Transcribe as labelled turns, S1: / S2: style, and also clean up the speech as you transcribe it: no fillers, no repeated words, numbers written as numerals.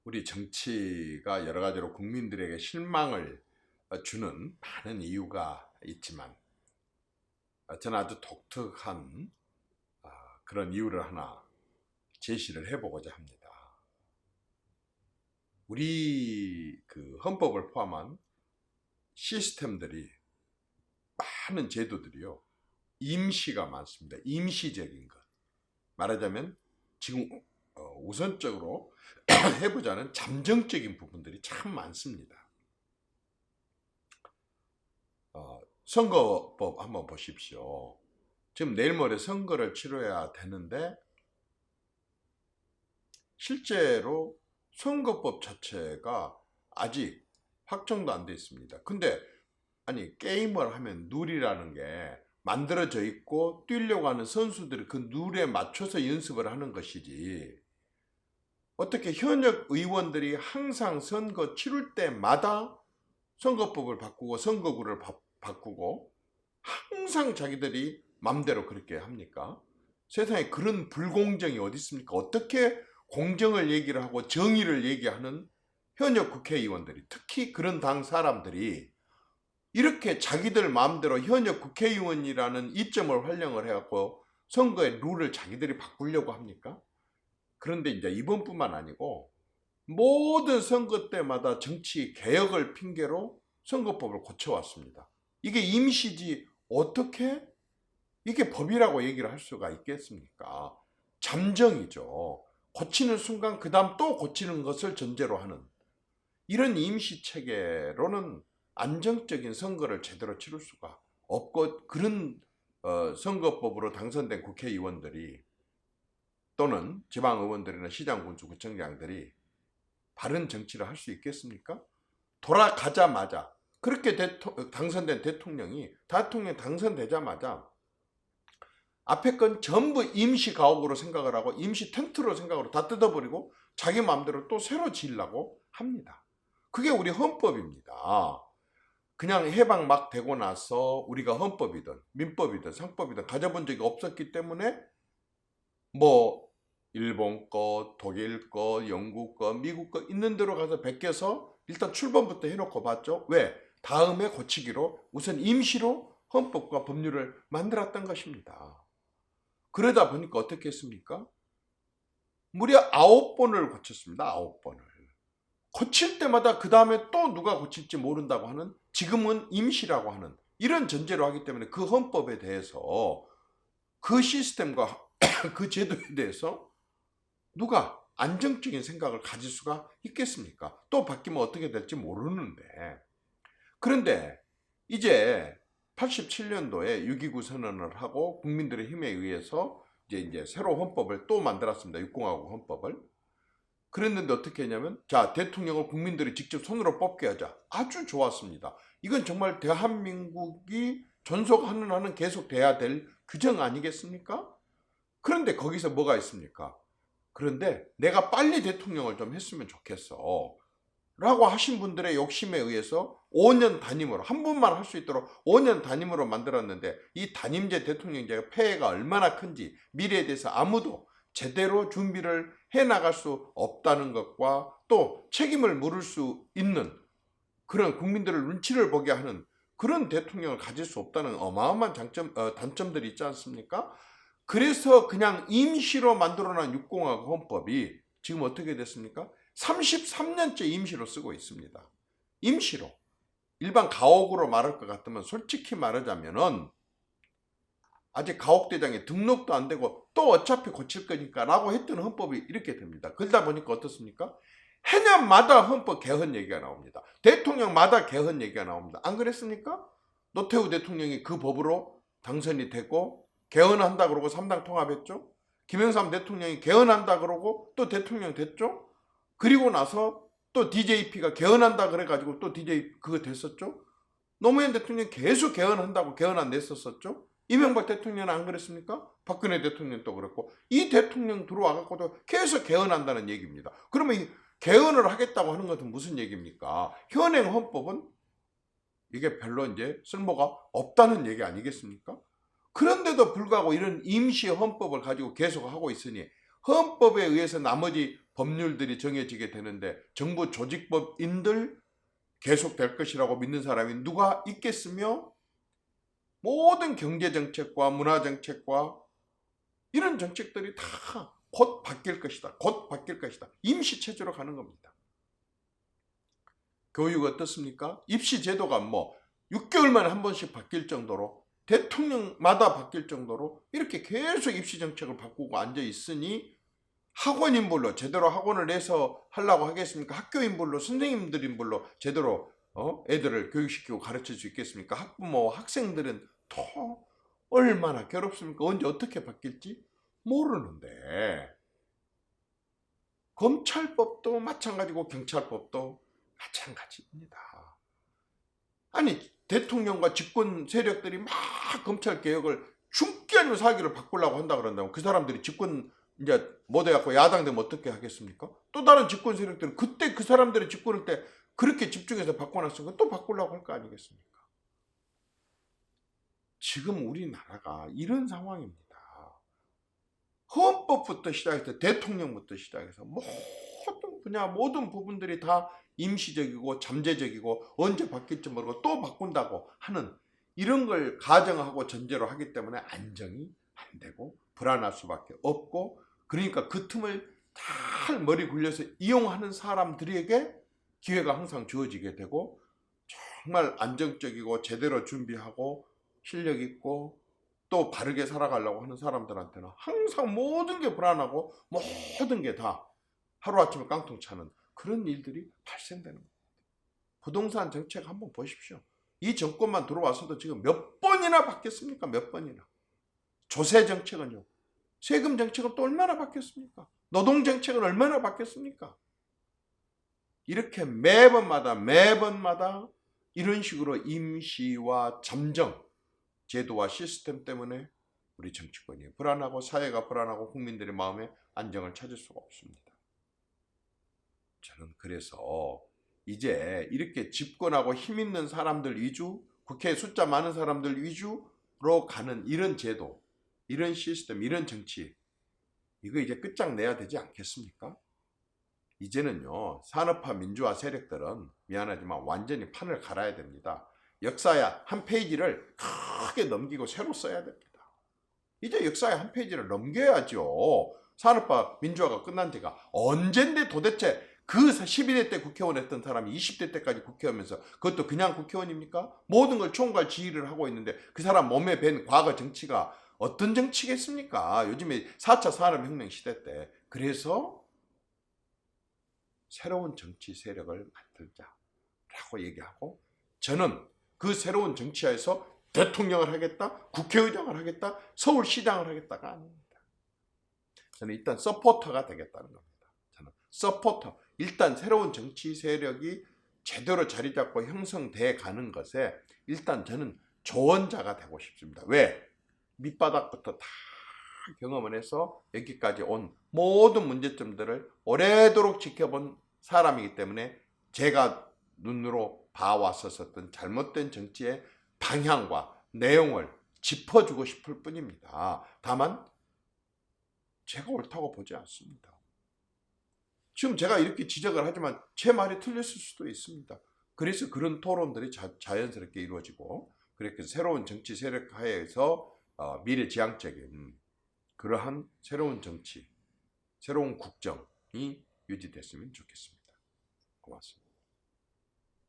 S1: 우리 정치가 여러 가지로 국민들에게 실망을 주는 많은 이유가 있지만 저는 아주 독특한 그런 이유를 하나 제시를 해보고자 합니다. 우리 그 헌법을 포함한 시스템들이 많은 제도들이요 임시가 많습니다. 임시적인 것. 말하자면 지금 우선적으로 해보자는 잠정적인 부분들이 참 많습니다. 선거법 한번 보십시오. 지금 내일 모레 선거를 치러야 되는데 실제로 선거법 자체가 아직 확정도 안 돼 있습니다. 근데 아니 게임을 하면 룰이라는 게 만들어져 있고 뛰려고 하는 선수들이 그 룰에 맞춰서 연습을 하는 것이지 어떻게 현역 의원들이 항상 선거 치를 때마다 선거법을 바꾸고 선거구를 바꾸고 항상 자기들이 맘대로 그렇게 합니까? 세상에 그런 불공정이 어디 있습니까? 어떻게 공정을 얘기를 하고 정의를 얘기하는 현역 국회의원들이 특히 그런 당 사람들이 이렇게 자기들 마음대로 현역 국회의원이라는 이점을 활용을 해갖고 선거의 룰을 자기들이 바꾸려고 합니까? 그런데 이제 이번뿐만 아니고 모든 선거 때마다 정치 개혁을 핑계로 선거법을 고쳐왔습니다. 이게 임시지 어떻게 이게 법이라고 얘기를 할 수가 있겠습니까? 잠정이죠. 고치는 순간 그 다음 또 고치는 것을 전제로 하는 이런 임시 체계로는 안정적인 선거를 제대로 치를 수가 없고 그런 선거법으로 당선된 국회의원들이 또는 지방의원들이나 시장군수 구청장들이 바른 정치를 할 수 있겠습니까? 돌아가자마자 그렇게 당선된 대통령이 대통령 당선되자마자 앞에 건 전부 임시 가옥으로 생각을 하고 임시 텐트로 생각으로 다 뜯어버리고 자기 마음대로 또 새로 지으려고 합니다. 그게 우리 헌법입니다. 그냥 해방 막 되고 나서 우리가 헌법이든 민법이든 상법이든 가져본 적이 없었기 때문에 뭐 일본 거, 독일 거, 영국 거, 미국 거 있는 대로 가서 베껴서 일단 출범부터 해놓고 봤죠. 왜? 다음에 고치기로 우선 임시로 헌법과 법률을 만들었던 것입니다. 그러다 보니까 어떻게 했습니까? 무려 9번을 고쳤습니다. 9번을. 고칠 때마다 그 다음에 또 누가 고칠지 모른다고 하는 지금은 임시라고 하는 이런 전제로 하기 때문에 그 헌법에 대해서 그 시스템과 그 제도에 대해서 누가 안정적인 생각을 가질 수가 있겠습니까? 또 바뀌면 어떻게 될지 모르는데. 그런데 이제 87년도에 6.29 선언을 하고 국민들의 힘에 의해서 이제 새로 헌법을 또 만들었습니다. 6공화국 헌법을. 그랬는데 어떻게 했냐면 자 대통령을 국민들이 직접 손으로 뽑게 하자. 아주 좋았습니다. 이건 정말 대한민국이 존속하는 한은 계속 돼야 될 규정 아니겠습니까? 그런데 거기서 뭐가 있습니까? 그런데 내가 빨리 대통령을 좀 했으면 좋겠어 라고 하신 분들의 욕심에 의해서 5년 단임으로 한 분만 할 수 있도록 5년 단임으로 만들었는데 이 단임제 대통령제가 폐해가 얼마나 큰지 미래에 대해서 아무도 제대로 준비를 해나갈 수 없다는 것과 또 책임을 물을 수 있는 그런 국민들의 눈치를 보게 하는 그런 대통령을 가질 수 없다는 어마어마한 단점들이 있지 않습니까? 그래서 그냥 임시로 만들어낸 6공화국 헌법이 지금 어떻게 됐습니까? 33년째 임시로 쓰고 있습니다. 임시로. 일반 가옥으로 말할 것 같으면 솔직히 말하자면은 아직 가옥대장에 등록도 안 되고 또 어차피 고칠 거니까 라고 했던 헌법이 이렇게 됩니다. 그러다 보니까 어떻습니까? 해년마다 헌법 개헌 얘기가 나옵니다. 대통령마다 개헌 얘기가 나옵니다. 안 그랬습니까? 노태우 대통령이 그 법으로 당선이 되고 개헌한다 그러고 3당 통합했죠. 김영삼 대통령이 개헌한다 그러고 또 대통령 됐죠. 그리고 나서 또 DJP가 개헌한다 그래가지고 또 DJ 그거 됐었죠. 노무현 대통령이 계속 개헌한다고 개헌안 냈었었죠. 이명박 대통령은 안 그랬습니까? 박근혜 대통령도 그랬고 이 대통령 들어와갖고도 계속 개헌한다는 얘기입니다. 그러면 이 개헌을 하겠다고 하는 것은 무슨 얘기입니까? 현행 헌법은 이게 별로 이제 쓸모가 없다는 얘기 아니겠습니까? 그런데도 불구하고 이런 임시 헌법을 가지고 계속 하고 있으니 헌법에 의해서 나머지 법률들이 정해지게 되는데 정부 조직법인들 계속될 것이라고 믿는 사람이 누가 있겠으며 모든 경제정책과 문화정책과 이런 정책들이 다 곧 바뀔 것이다. 곧 바뀔 것이다. 임시체제로 가는 겁니다. 교육 어떻습니까? 입시제도가 뭐 6개월만에 한 번씩 바뀔 정도로 대통령마다 바뀔 정도로 이렇게 계속 입시정책을 바꾸고 앉아 있으니 학원인불로 제대로 학원을 내서 하려고 하겠습니까? 학교인불로 선생님들인불로 제대로 애들을 교육시키고 가르칠 수 있겠습니까? 학부모와 학생들은 더 얼마나 괴롭습니까? 언제 어떻게 바뀔지 모르는데 검찰법도 마찬가지고 경찰법도 마찬가지입니다. 아니 대통령과 집권 세력들이 막 검찰 개혁을 죽기 아니면 사기를 바꾸려고 한다 그런다면 그 사람들이 집권 이제 못 해갖고 야당 되면 어떻게 하겠습니까? 또 다른 집권 세력들은 그때 그 사람들의 집권할 때 그렇게 집중해서 바꿔놨으니까 또 바꾸려고 할 거 아니겠습니까? 지금 우리나라가 이런 상황입니다. 헌법부터 시작해서 대통령부터 시작해서 모든 분야 모든 부분들이 다 임시적이고 잠재적이고 언제 바뀔지 모르고 또 바꾼다고 하는 이런 걸 가정하고 전제로 하기 때문에 안정이 안 되고 불안할 수밖에 없고 그러니까 그 틈을 잘 머리 굴려서 이용하는 사람들에게 기회가 항상 주어지게 되고 정말 안정적이고 제대로 준비하고 실력 있고 또 바르게 살아가려고 하는 사람들한테는 항상 모든 게 불안하고 모든 게 다 하루아침에 깡통 차는 그런 일들이 발생되는 겁니다. 부동산 정책 한번 보십시오. 이 정권만 들어와서도 지금 몇 번이나 바뀌었습니까? 몇 번이나. 조세 정책은요. 세금 정책은 또 얼마나 바뀌었습니까? 노동 정책은 얼마나 바뀌었습니까? 이렇게 매번마다 이런 식으로 임시와 잠정 제도와 시스템 때문에 우리 정치권이 불안하고 사회가 불안하고 국민들의 마음에 안정을 찾을 수가 없습니다. 저는 그래서 이제 이렇게 집권하고 힘 있는 사람들 위주, 국회에 숫자 많은 사람들 위주로 가는 이런 제도, 이런 시스템, 이런 정치 이거 이제 끝장내야 되지 않겠습니까? 이제는요 산업화 민주화 세력들은 미안하지만 완전히 판을 갈아야 됩니다. 역사의 한 페이지를 크게 넘기고 새로 써야 됩니다. 이제 역사의 한 페이지를 넘겨야죠. 산업화 민주화가 끝난 지가 언젠데 도대체 그 12대 때 국회의원 했던 사람이 20대 때까지 국회의원이면서 그것도 그냥 국회의원입니까? 모든 걸 총괄 지휘를 하고 있는데 그 사람 몸에 밴 과거 정치가 어떤 정치겠습니까? 요즘에 4차 산업혁명 시대 때. 그래서 새로운 정치 세력을 만들자라고 얘기하고 저는 그 새로운 정치하에서 대통령을 하겠다, 국회의장을 하겠다, 서울시장을 하겠다가 아닙니다. 저는 일단 서포터가 되겠다는 겁니다. 저는 서포터. 일단 새로운 정치 세력이 제대로 자리 잡고 형성돼 가는 것에 일단 저는 조언자가 되고 싶습니다. 왜? 밑바닥부터 다 경험을 해서 여기까지 온 모든 문제점들을 오래도록 지켜본 사람이기 때문에 제가 눈으로 봐왔었던 잘못된 정치의 방향과 내용을 짚어주고 싶을 뿐입니다. 다만 제가 옳다고 보지 않습니다. 지금 제가 이렇게 지적을 하지만 제 말이 틀렸을 수도 있습니다. 그래서 그런 토론들이 자연스럽게 이루어지고 그렇게 새로운 정치 세력 하에서 미래지향적인 그러한 새로운 정치, 새로운 국정이 유지됐으면 좋겠습니다. 고맙습니다.